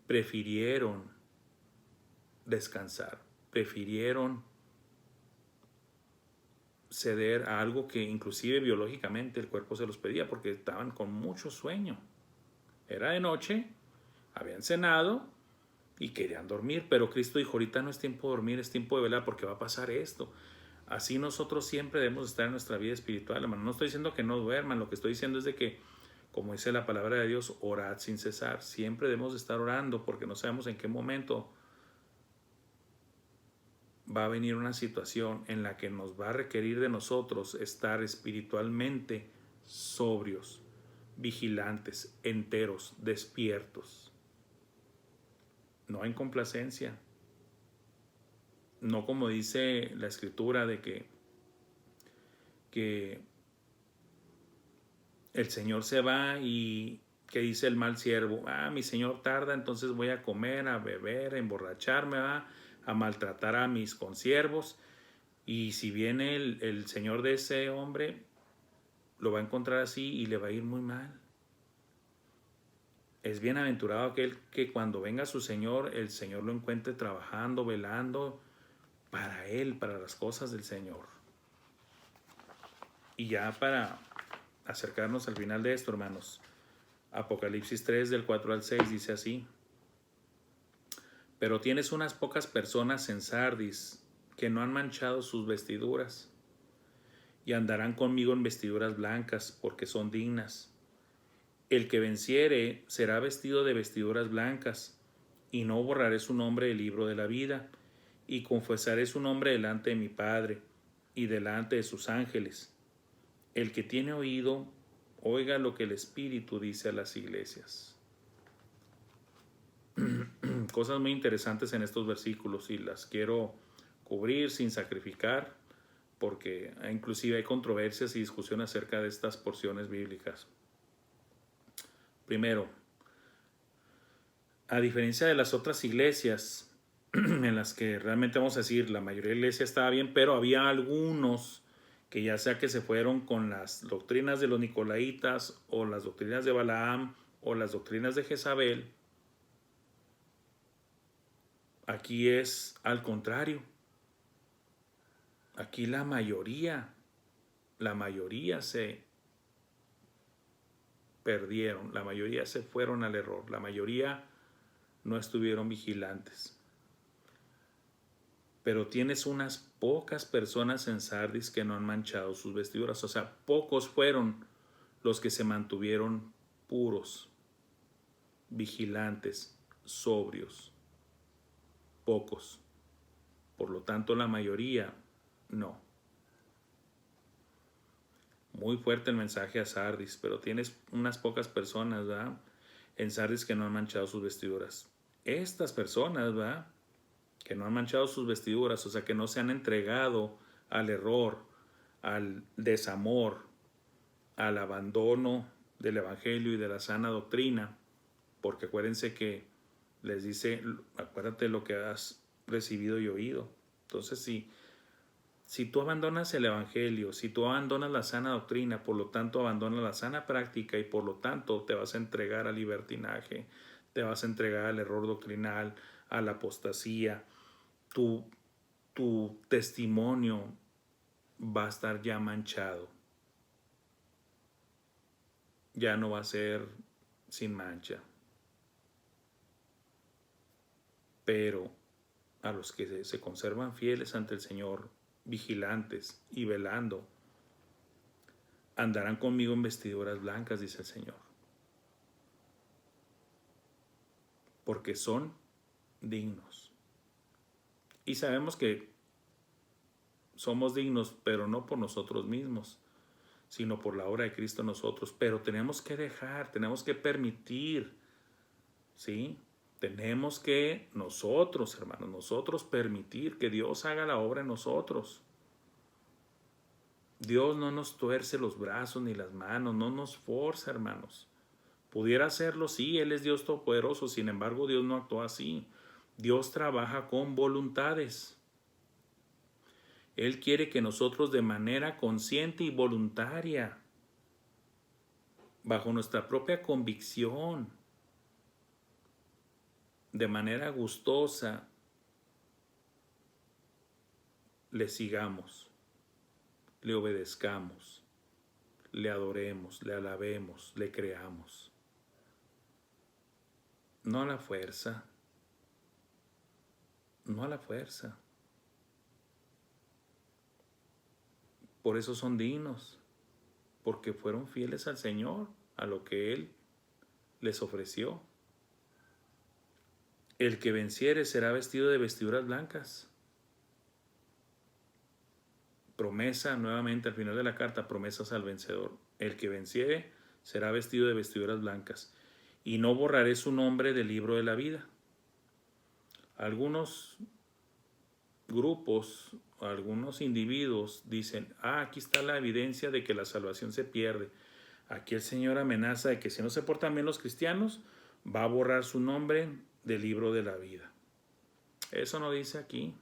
Prefirieron descansar. Prefirieron ceder a algo que inclusive biológicamente el cuerpo se los pedía porque estaban con mucho sueño. Era de noche, habían cenado y querían dormir, pero Cristo dijo, ahorita no es tiempo de dormir, es tiempo de velar porque va a pasar esto. Así nosotros siempre debemos estar en nuestra vida espiritual, hermano. No estoy diciendo que no duerman, lo que estoy diciendo es de que, como dice la palabra de Dios, orad sin cesar. Siempre debemos estar orando porque no sabemos en qué momento va a venir una situación en la que nos va a requerir de nosotros estar espiritualmente sobrios, vigilantes, enteros, despiertos. No en complacencia. No como dice la Escritura de que el Señor se va y que dice el mal siervo, mi Señor tarda, entonces voy a comer, a beber, a emborracharme, a maltratar a mis consiervos. Y si viene el Señor de ese hombre, lo va a encontrar así y le va a ir muy mal. Es bienaventurado aquel que cuando venga su Señor, el Señor lo encuentre trabajando, velando para Él, para las cosas del Señor. Y ya para acercarnos al final de esto, hermanos, Apocalipsis 3 del 4 al 6 dice así: pero tienes unas pocas personas en Sardis que no han manchado sus vestiduras y andarán conmigo en vestiduras blancas porque son dignas. El que venciere será vestido de vestiduras blancas, y no borraré su nombre del libro de la vida, y confesaré su nombre delante de mi Padre y delante de sus ángeles. El que tiene oído, oiga lo que el Espíritu dice a las iglesias. Cosas muy interesantes en estos versículos y las quiero cubrir sin sacrificar, porque inclusive hay controversias y discusión acerca de estas porciones bíblicas. Primero, a diferencia de las otras iglesias en las que realmente vamos a decir la mayoría de la iglesia estaba bien, pero había algunos que ya sea que se fueron con las doctrinas de los nicolaitas o las doctrinas de Balaam o las doctrinas de Jezabel. Aquí es al contrario. Aquí la mayoría se perdieron, la mayoría se fueron al error, la mayoría no estuvieron vigilantes. Pero tienes unas pocas personas en Sardis que no han manchado sus vestiduras. O sea, pocos fueron los que se mantuvieron puros, vigilantes, sobrios. Pocos. Por lo tanto, la mayoría no. Muy fuerte el mensaje a Sardis, pero tienes unas pocas personas, ¿verdad?, en Sardis que no han manchado sus vestiduras. Estas personas, ¿verdad?, que no han manchado sus vestiduras, o sea, que no se han entregado al error, al desamor, al abandono del Evangelio y de la sana doctrina, porque acuérdense que les dice, acuérdate lo que has recibido y oído. Entonces, si tú abandonas el Evangelio, si tú abandonas la sana doctrina, por lo tanto abandonas la sana práctica y por lo tanto te vas a entregar al libertinaje, te vas a entregar al error doctrinal, a la apostasía, tu testimonio va a estar ya manchado. Ya no va a ser sin mancha. Pero a los que se conservan fieles ante el Señor, vigilantes y velando, andarán conmigo en vestiduras blancas, dice el Señor, porque son dignos. Y sabemos que somos dignos, pero no por nosotros mismos, sino por la obra de Cristo en nosotros. Pero tenemos que dejar, tenemos que permitir, ¿sí? Tenemos que nosotros, hermanos, nosotros permitir que Dios haga la obra en nosotros. Dios no nos tuerce los brazos ni las manos, no nos forza, hermanos. Pudiera hacerlo, sí, Él es Dios todopoderoso, sin embargo, Dios no actúa así. Dios trabaja con voluntades. Él quiere que nosotros de manera consciente y voluntaria, bajo nuestra propia convicción, de manera gustosa, le sigamos, le obedezcamos, le adoremos, le alabemos, le creamos. No a la fuerza, no a la fuerza. Por eso son dignos, porque fueron fieles al Señor, a lo que Él les ofreció. El que venciere será vestido de vestiduras blancas. Promesa, nuevamente al final de la carta, promesas al vencedor. El que venciere será vestido de vestiduras blancas. Y no borraré su nombre del libro de la vida. Algunos grupos, algunos individuos dicen, aquí está la evidencia de que la salvación se pierde. Aquí el Señor amenaza de que si no se portan bien los cristianos, va a borrar su nombre del libro de la vida. Eso no dice aquí.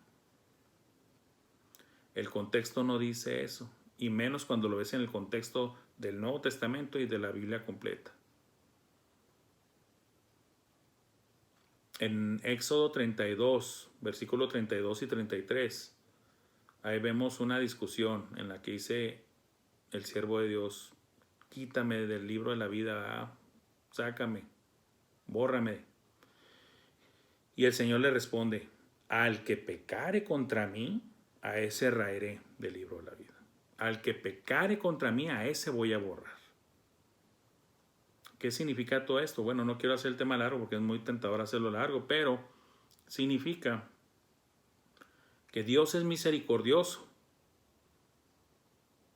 El contexto no dice eso, y menos cuando lo ves en el contexto del Nuevo Testamento y de la Biblia completa. En Éxodo 32, versículos 32 y 33, ahí vemos una discusión en la que dice el siervo de Dios, quítame del libro de la vida, sácame, bórrame. Y el Señor le responde, al que pecare contra mí, a ese raeré del libro de la vida. Al que pecare contra mí, a ese voy a borrar. ¿Qué significa todo esto? Bueno, no quiero hacer el tema largo porque es muy tentador hacerlo largo, pero significa que Dios es misericordioso.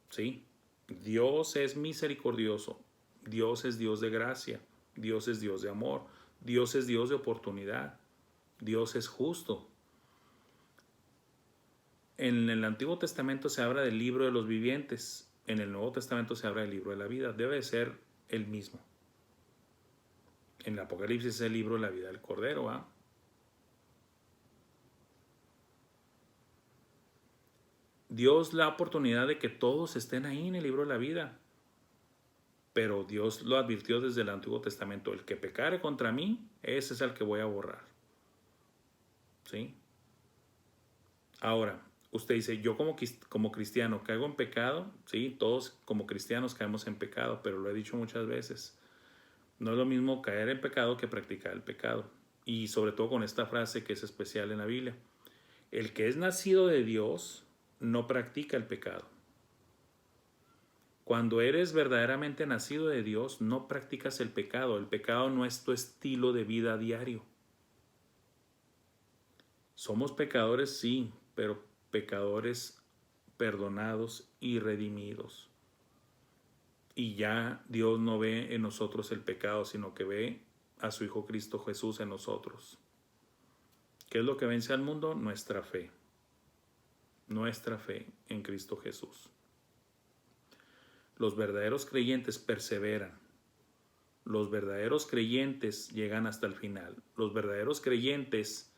¿Sí? Dios es misericordioso. Dios es Dios de gracia. Dios es Dios de amor. Dios es Dios de oportunidad. Dios es justo. En el Antiguo Testamento se habla del libro de los vivientes. En el Nuevo Testamento se habla del libro de la vida. Debe ser el mismo. En el Apocalipsis es el libro de la vida del Cordero, ¿ah? Dios da oportunidad de que todos estén ahí en el libro de la vida. Pero Dios lo advirtió desde el Antiguo Testamento. El que pecare contra mí, ese es el que voy a borrar. ¿Sí? Ahora, usted dice, yo como cristiano caigo en pecado. Sí, todos como cristianos caemos en pecado, pero lo he dicho muchas veces. No es lo mismo caer en pecado que practicar el pecado. Y sobre todo con esta frase que es especial en la Biblia. El que es nacido de Dios no practica el pecado. Cuando eres verdaderamente nacido de Dios, no practicas el pecado. El pecado no es tu estilo de vida diario. Somos pecadores, sí, pero pecadores perdonados y redimidos. Y ya Dios no ve en nosotros el pecado, sino que ve a su Hijo Cristo Jesús en nosotros. ¿Qué es lo que vence al mundo? Nuestra fe. Nuestra fe en Cristo Jesús. Los verdaderos creyentes perseveran. Los verdaderos creyentes llegan hasta el final. Los verdaderos creyentes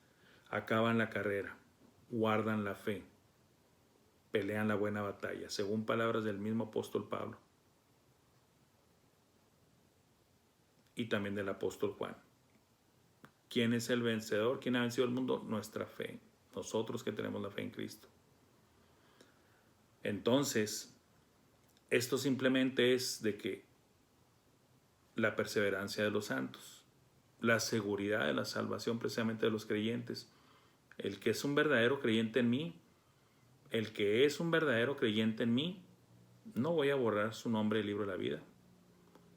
acaban la carrera, guardan la fe, pelean la buena batalla, según palabras del mismo apóstol Pablo. Y también del apóstol Juan. ¿Quién es el vencedor? ¿Quién ha vencido el mundo? Nuestra fe. Nosotros que tenemos la fe en Cristo. Entonces, esto simplemente es de que la perseverancia de los santos, la seguridad de la salvación precisamente de los creyentes. El que es un verdadero creyente en mí, el que es un verdadero creyente en mí, no voy a borrar su nombre del libro de la vida.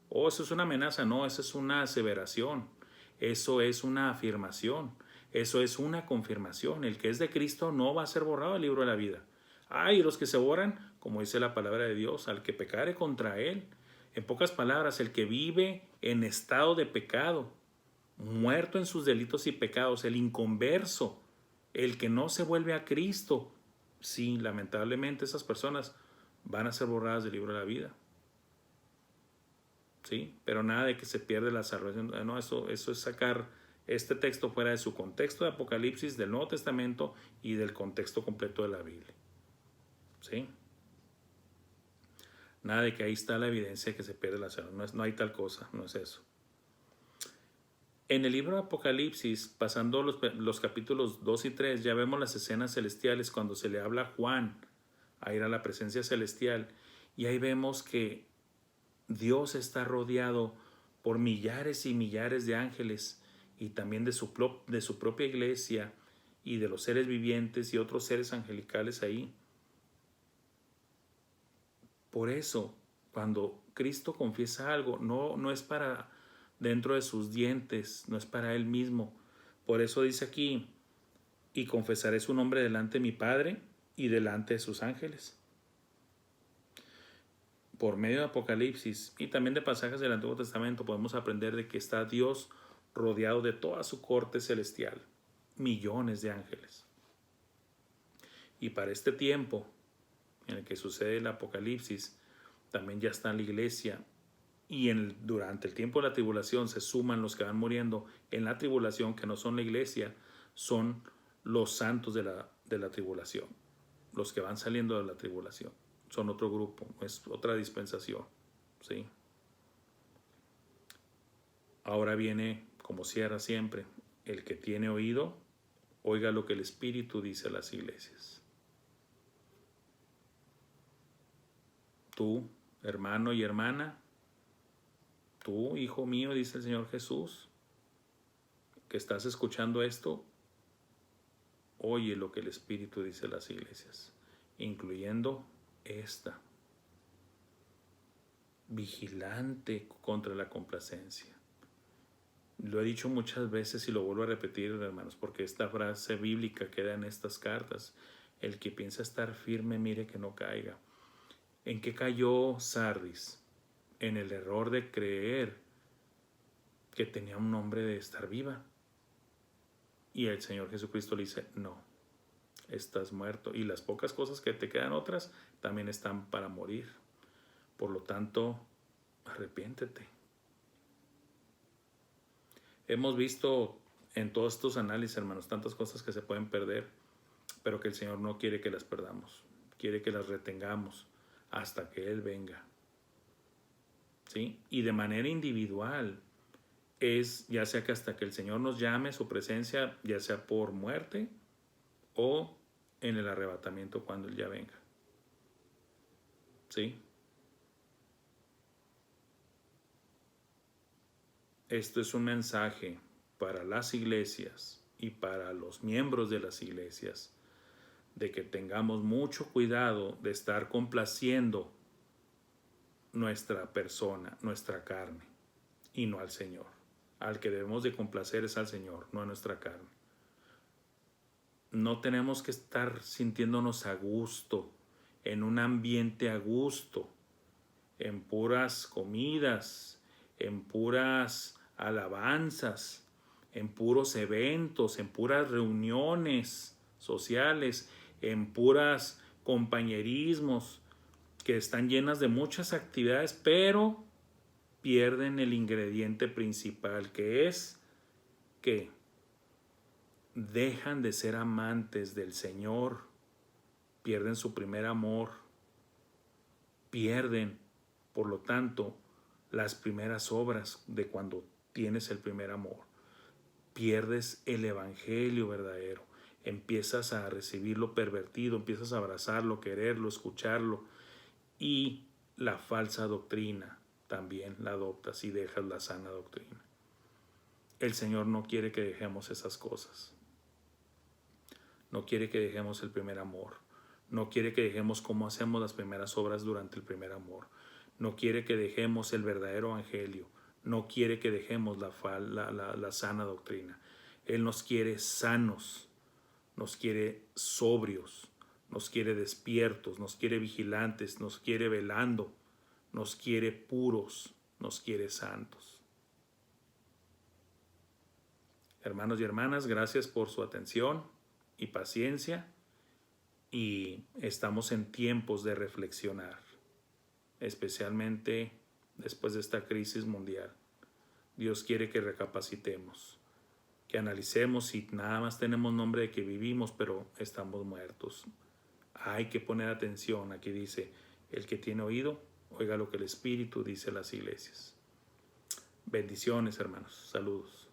Oh, eso es una amenaza, no, eso es una aseveración, eso es una afirmación, Eso es una confirmación. El que es de Cristo no va a ser borrado del libro de la vida. Y los que se borran, como dice la palabra de Dios, al que pecare contra él. En pocas palabras, el que vive en estado de pecado, muerto en sus delitos y pecados, el inconverso, el que no se vuelve a Cristo, sí, lamentablemente esas personas van a ser borradas del libro de la vida. Sí, pero nada de que se pierde la salvación. No, eso es sacar este texto fuera de su contexto de Apocalipsis, del Nuevo Testamento y del contexto completo de la Biblia. ¿Sí? Nada de que ahí está la evidencia de que se pierde la salvación. No hay tal cosa, no es eso. En el libro de Apocalipsis, pasando los capítulos 2 y 3, ya vemos las escenas celestiales cuando se le habla a Juan a ir a la presencia celestial. Y ahí vemos que Dios está rodeado por millares y millares de ángeles y también de su propia iglesia y de los seres vivientes y otros seres angelicales ahí. Por eso, cuando Cristo confiesa algo, no es para dentro de sus dientes, no es para Él mismo. Por eso dice aquí, y confesaré su nombre delante de mi Padre y delante de sus ángeles. Por medio de Apocalipsis y también de pasajes del Antiguo Testamento podemos aprender de que está Dios rodeado de toda su corte celestial, millones de ángeles. Y para este tiempo en el que sucede el Apocalipsis, también ya está en la iglesia y durante el tiempo de la tribulación se suman los que van muriendo en la tribulación, que no son la iglesia, son los santos de la tribulación, los que van saliendo de la tribulación. Son otro grupo, es otra dispensación, ¿sí? Ahora viene, como cierra siempre, el que tiene oído, oiga lo que el Espíritu dice a las iglesias. Tú, hermano y hermana, tú, hijo mío, dice el Señor Jesús, que estás escuchando esto, oye lo que el Espíritu dice a las iglesias, incluyendo esta, vigilante contra la complacencia. Lo he dicho muchas veces y lo vuelvo a repetir, hermanos, porque esta frase bíblica queda en estas cartas. El que piensa estar firme, mire que no caiga. ¿En qué cayó Sardis? En el error de creer que tenía un nombre de estar viva. Y el Señor Jesucristo le dice, no, estás muerto. Y las pocas cosas que te quedan otras también están para morir. Por lo tanto, arrepiéntete. Hemos visto en todos estos análisis, hermanos, tantas cosas que se pueden perder, pero que el Señor no quiere que las perdamos. Quiere que las retengamos hasta que Él venga. ¿Sí? Y de manera individual, es ya sea que hasta que el Señor nos llame a su presencia, ya sea por muerte o en el arrebatamiento cuando Él ya venga. ¿Sí? Esto es un mensaje para las iglesias y para los miembros de las iglesias, de que tengamos mucho cuidado de estar complaciendo nuestra persona, nuestra carne, y no al Señor. Al que debemos de complacer es al Señor, no a nuestra carne. No tenemos que estar sintiéndonos a gusto, en un ambiente a gusto, en puras comidas, en puras alabanzas, en puros eventos, en puras reuniones sociales, en puras compañerismos que están llenas de muchas actividades, pero pierden el ingrediente principal, que es que dejan de ser amantes del Señor, pierden su primer amor, pierden, por lo tanto, las primeras obras de cuando tienes el primer amor. Pierdes el evangelio verdadero, empiezas a recibirlo pervertido, empiezas a abrazarlo, quererlo, escucharlo, y la falsa doctrina también la adoptas y dejas la sana doctrina. El Señor no quiere que dejemos esas cosas. No quiere que dejemos el primer amor. No quiere que dejemos cómo hacemos las primeras obras durante el primer amor. No quiere que dejemos el verdadero evangelio. No quiere que dejemos la sana doctrina. Él nos quiere sanos, nos quiere sobrios, nos quiere despiertos, nos quiere vigilantes, nos quiere velando, nos quiere puros, nos quiere santos. Hermanos y hermanas, gracias por su atención y paciencia, y estamos en tiempos de reflexionar, especialmente después de esta crisis mundial. Dios quiere que recapacitemos, que analicemos si nada más tenemos nombre de que vivimos, pero estamos muertos. Hay que poner atención. Aquí dice, el que tiene oído, oiga lo que el Espíritu dice a las iglesias. Bendiciones, hermanos. Saludos.